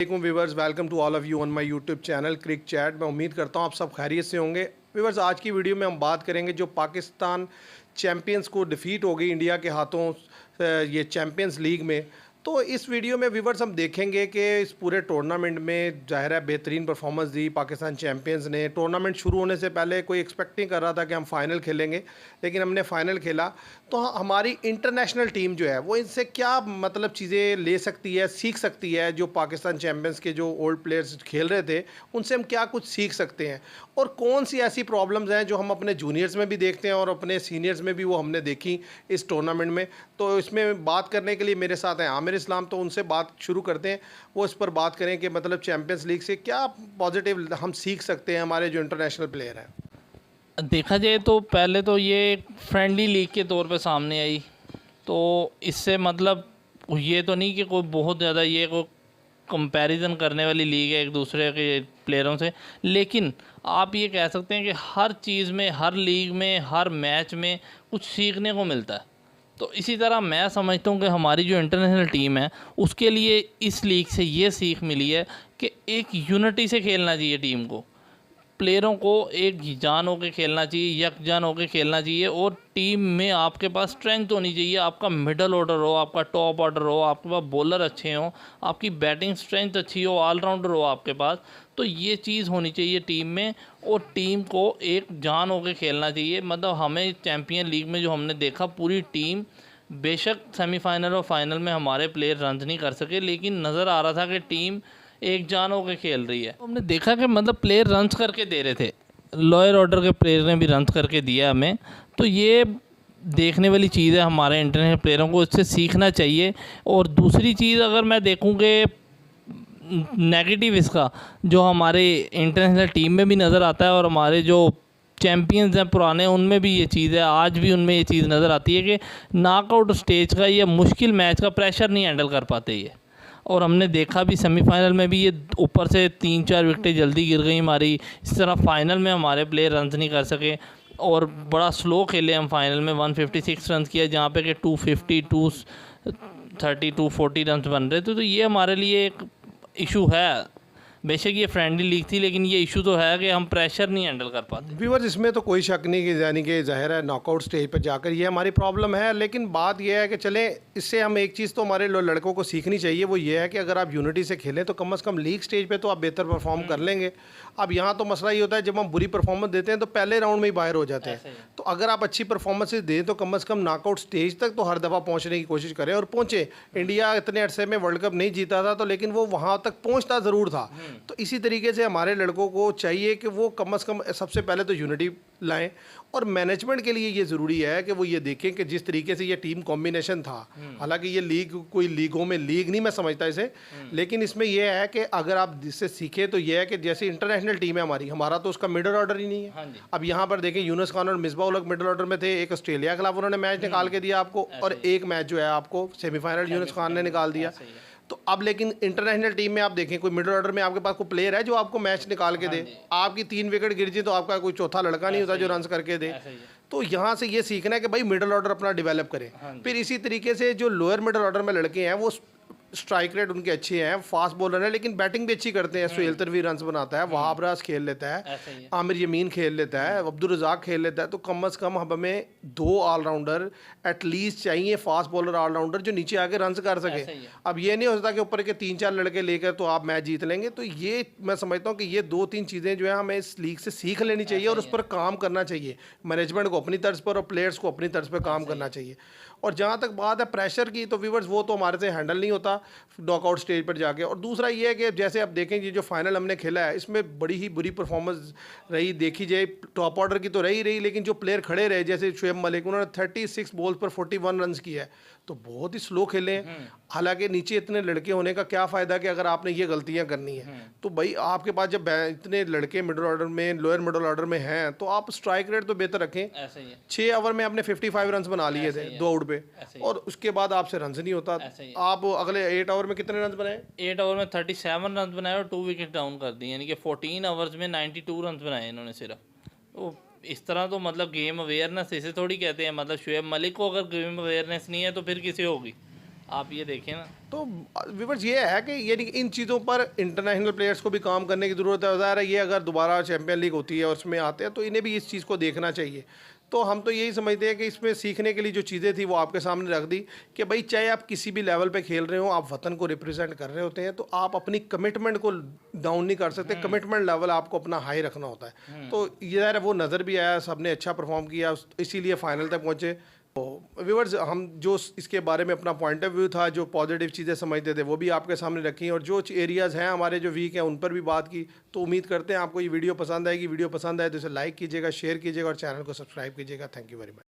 वालेकुम viewers, welcome to all of you on my YouTube channel Crick Chat. मैं उम्मीद करता हूँ आप सब खैरियत से होंगे। व्यूवर्स, आज की वीडियो में हम बात करेंगे जो पाकिस्तान चैम्पियंस को डिफ़ीट हो गई इंडिया के हाथों ये चैम्पियंस लीग में। तो इस वीडियो में व्यूवर्स हम देखेंगे कि इस पूरे टूर्नामेंट में ज़ाहिर है बेहतरीन परफॉर्मेंस दी पाकिस्तान चैम्पियंस ने। टूर्नामेंट शुरू होने से पहले कोई एक्सपेक्ट नहीं कर रहा था कि हम फाइनल खेलेंगे, लेकिन हमने फाइनल खेला। तो हमारी इंटरनेशनल टीम जो है वो इनसे क्या मतलब चीज़ें ले सकती है, सीख सकती है। जो पाकिस्तान चैम्पियंस के जो ओल्ड प्लेयर्स खेल रहे थे उनसे हम क्या कुछ सीख सकते हैं, और कौन सी ऐसी प्रॉब्लम्स हैं जो हम अपने जूनियर्स में भी देखते हैं और अपने सीनियर्स में भी वो हमने देखी इस टूर्नामेंट में। तो इसमें बात करने के लिए मेरे साथ हैं आमिर इस्लाम, तो उनसे बात शुरू करते हैं। वो इस पर बात करें कि मतलब चैम्पियंस लीग से क्या पॉजिटिव हम सीख सकते हैं हमारे जो इंटरनेशनल प्लेयर हैं। देखा जाए तो पहले तो ये एक फ्रेंडली लीग के तौर पे सामने आई, तो इससे मतलब ये तो नहीं कि कोई बहुत ज़्यादा ये कोई कंपैरिजन करने वाली लीग है एक दूसरे के प्लेयरों से। लेकिन आप ये कह सकते हैं कि हर चीज़ में, हर लीग में, हर मैच में कुछ सीखने को मिलता है। तो इसी तरह मैं समझता हूँ कि हमारी जो इंटरनेशनल टीम है उसके लिए इस लीग से ये सीख मिली है कि एक यूनिटी से खेलना चाहिए टीम को। प्लेयरों को एक जान होकर खेलना चाहिए, यकजान होकर खेलना चाहिए, और टीम में आपके पास स्ट्रेंथ होनी चाहिए। आपका मिडल ऑर्डर हो, आपका टॉप ऑर्डर हो, आपके पास बॉलर अच्छे हों, आपकी बैटिंग स्ट्रेंथ अच्छी हो, ऑलराउंडर हो आपके पास, तो ये चीज़ होनी चाहिए टीम में। और टीम को एक जान होकर खेलना चाहिए। मतलब हमें चैम्पियन लीग में जो हमने देखा, पूरी टीम, बेशक सेमीफाइनल और फाइनल में हमारे प्लेयर रन नहीं कर सके, लेकिन नज़र आ रहा था कि टीम एक जान होकर खेल रही है। हमने देखा कि मतलब प्लेयर रन्स करके दे रहे थे, लोअर ऑर्डर के प्लेयर ने भी रन्स करके दिया हमें। तो ये देखने वाली चीज़ है, हमारे इंटरनेशनल प्लेयरों को इससे सीखना चाहिए। और दूसरी चीज़ अगर मैं देखूँ कि नेगेटिव इसका जो हमारे इंटरनेशनल टीम में भी नज़र आता है और हमारे जो चैम्पियंस हैं पुराने, उनमें भी ये चीज़ है, आज भी उनमें ये चीज़ नज़र आती है कि नॉकआउट स्टेज का या मुश्किल मैच का प्रेशर नहीं हैंडल कर पाते ये। और हमने देखा भी सेमीफाइनल में भी ये ऊपर से 3-4 विकेटें जल्दी गिर गई हमारी। इस तरह फाइनल में हमारे प्लेयर रन नहीं कर सके और बड़ा स्लो खेले हम। फाइनल में 156 रन किया, जहाँ पे कि 250, 230, 240 रन बन रहे थे। तो ये हमारे लिए एक इशू है। बेशक ये फ्रेंडली लीग थी, लेकिन ये इशू तो है कि हम प्रेशर नहीं हैंडल कर पाते। व्यूअर्स, इसमें तो कोई शक नहीं कि यानी कि ज़ाहिर है नॉकआउट स्टेज पर जाकर ये हमारी प्रॉब्लम है। लेकिन बात यह है कि चलें, इससे हम एक चीज़ तो हमारे लड़कों को सीखनी चाहिए, वो ये है कि अगर आप यूनिटी से खेलें तो कम से कम लीग स्टेज पे तो आप बेहतर परफॉर्म कर लेंगे। अब यहाँ तो मसला ये होता है, जब हम बुरी परफॉर्मेंस देते हैं तो पहले राउंड में ही बाहर हो जाते हैं। तो अगर आप अच्छी परफॉर्मेंसेज दें तो कम से कम नॉकआउट स्टेज तक तो हर दफ़ा पहुँचने की कोशिश करें, और पहुँचे। इंडिया इतने अरसे में वर्ल्ड कप नहीं जीता था, तो लेकिन वो वहाँ तक पहुँचता ज़रूर था। तो इसी तरीके से हमारे लड़कों को चाहिए कि वो कम से कम सबसे पहले तो यूनिटी लाएं। और मैनेजमेंट के लिए ये ज़रूरी है कि वो ये देखें कि जिस तरीके से ये टीम कॉम्बिनेशन था, हालांकि ये लीग कोई लीगों में लीग नहीं मैं समझता इसे, लेकिन इसमें यह है कि अगर आप इससे सीखें तो ये है कि जैसे इंटरनेशनल टीम है हमारा तो उसका मिडल ऑर्डर ही नहीं है। हाँ जी। अब यहाँ पर देखें, यूनुस खान और मिसबा उल हक मिडल ऑर्डर में थे। एक ऑस्ट्रेलिया के खिलाफ उन्होंने मैच निकाल के दिया आपको, और एक मैच जो है आपको सेमीफाइनल यूनुस खान ने निकाल दिया। तो अब लेकिन इंटरनेशनल टीम में आप देखें, कोई मिडल ऑर्डर में आपके पास कोई प्लेयर है जो आपको मैच निकाल के दे। आपकी 3 विकेट गिर जाए तो आपका कोई चौथा लड़का नहीं होता जो रन करके दे। तो यहाँ से ये सीखना है कि भाई मिडल ऑर्डर अपना डेवलप करें। फिर इसी तरीके से जो लोअर मिडल ऑर्डर में लड़के हैं वो स्ट्राइक रेट उनके अच्छे हैं, फास्ट बॉलर है, लेकिन बैटिंग भी अच्छी करते हैं। सुहेल तनवीर रन बनाता है, वहाब राज खेल लेता है, आमिर यमीन खेल लेता है, अब्दुल रज़ाक खेल लेता है। तो कम से कम हमें 2 ऑलराउंडर एटलीस्ट चाहिए, फास्ट बॉलर ऑलराउंडर जो नीचे आके रन कर सके। अब ये नहीं हो सकता कि ऊपर के 3-4 लड़के लेकर तो आप मैच जीत लेंगे। तो ये मैं समझता हूँ कि ये 2-3 चीज़ें जो है हमें इस लीग से सीख लेनी चाहिए और उस पर काम करना चाहिए। मैनेजमेंट को अपनी तर्ज पर और प्लेयर्स को अपनी तर्ज पर काम करना चाहिए। और जहाँ तक बात है प्रेशर की, तो व्यूवर्स वो तो हमारे से हैंडल नहीं होता नॉकआउट स्टेज पर जाके। और दूसरा ये है कि जैसे आप देखें जो फाइनल हमने खेला है इसमें बड़ी ही बुरी परफॉर्मेंस रही। देखी जाए टॉप ऑर्डर की तो रही, लेकिन जो प्लेयर खड़े रहे जैसे शुएब मलिक, उन्होंने 36 बॉल्स पर 41 रन किया है, तो बहुत ही स्लो खेले हैं। हालांकि नीचे इतने लड़के होने का क्या फ़ायदा कि अगर आपने ये गलतियां करनी है। तो भाई आपके पास जब इतने लड़के मिडल ऑर्डर में, लोअर मिडल ऑर्डर में हैं, तो आप स्ट्राइक रेट तो बेहतर रखें। 6 ओवर में आपने 55 रन बना लिए थे 2 आउट पे, और उसके बाद आपसे रन नहीं होता। आप अगले 8 ओवर में कितने रन बनाए? 8 ओवर में 37 रन बनाए और 2 विकेट डाउन कर दी, यानी कि 14 ओवर्स में 92 रन बनाए इन्होंने सिर्फ। तो इस तरह तो मतलब गेम अवेयरनेस इसे थोड़ी कहते हैं। मतलब शुएब मलिक को अगर गेम अवेयरनेस नहीं है तो फिर किसे होगी? आप ये देखें ना। तो व्यूअर्स ये है कि यानी कि इन चीज़ों पर इंटरनेशनल प्लेयर्स को भी काम करने की ज़रूरत है। ज़ाहिर है ये अगर दोबारा चैंपियन लीग होती है और उसमें आते हैं तो इन्हें भी इस चीज़ को देखना चाहिए। तो हम तो यही समझते हैं कि इसमें सीखने के लिए जो चीज़ें थी वो आपके सामने रख दी कि भाई चाहे आप किसी भी लेवल पे खेल रहे हो, आप वतन को रिप्रेजेंट कर रहे होते हैं, तो आप अपनी कमिटमेंट को डाउन नहीं कर सकते। कमिटमेंट लेवल आपको अपना हाई रखना होता है। तो ये ज़ाहिर है वो नज़र भी आया, सबने अच्छा परफॉर्म किया, इसीलिए फाइनल तक पहुँचे। तो व्यूअर्स हम जो इसके बारे में अपना पॉइंट ऑफ व्यू था, जो पॉजिटिव चीज़ें समझते थे वो भी आपके सामने रखी, और जो एरियाज़ हैं हमारे जो वीक हैं उन पर भी बात की। तो उम्मीद करते हैं आपको ये वीडियो पसंद आएगी। वीडियो पसंद आए तो इसे लाइक कीजिएगा, शेयर कीजिएगा और चैनल को सब्सक्राइब कीजिएगा। Thank you very much.